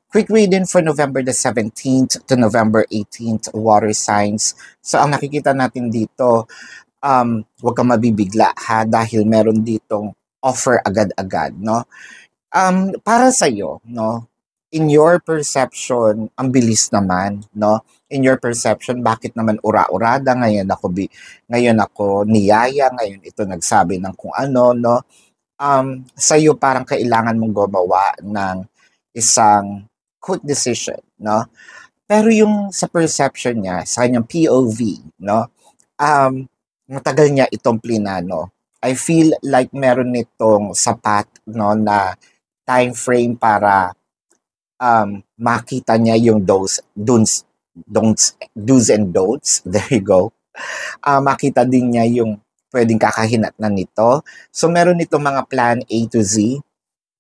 Quick reading for November the 17th to November 18th, water signs. So ang nakikita natin dito, huwag kang mabibigla ha dahil meron ditong offer agad-agad, no? Para sa iyo, no? In your perception, ang bilis naman, no? In your perception, bakit naman ura-urada ngayon ako niyaya, ngayon ito nagsabi ng kung ano, no? Sa iyo parang kailangan mong gumawa ng isang quick decision, no? Pero yung sa perception niya, sa kanyang POV, no? Matagal niya itong plinano. I feel like meron nitong sapat, no, na time frame para makita niya yung do's and don'ts. There you go. Makita din niya yung pwedeng kakahinatnan nito. So meron nito mga plan A to Z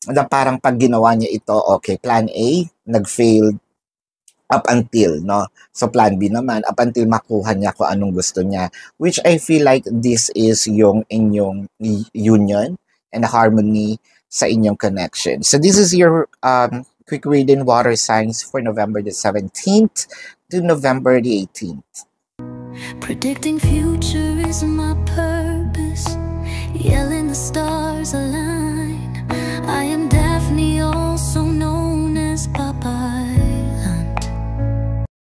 na parang pag ginawa niya ito, okay, plan A, nag-fail up until, no? So plan B naman, up until makuha niya kung anong gusto niya. Which I feel like this is yung inyong union and harmony sa inyong connection. So this is your quick reading water signs for November the 17th to November the 18th. Predicting future is my purpose. Yelling the stars alive.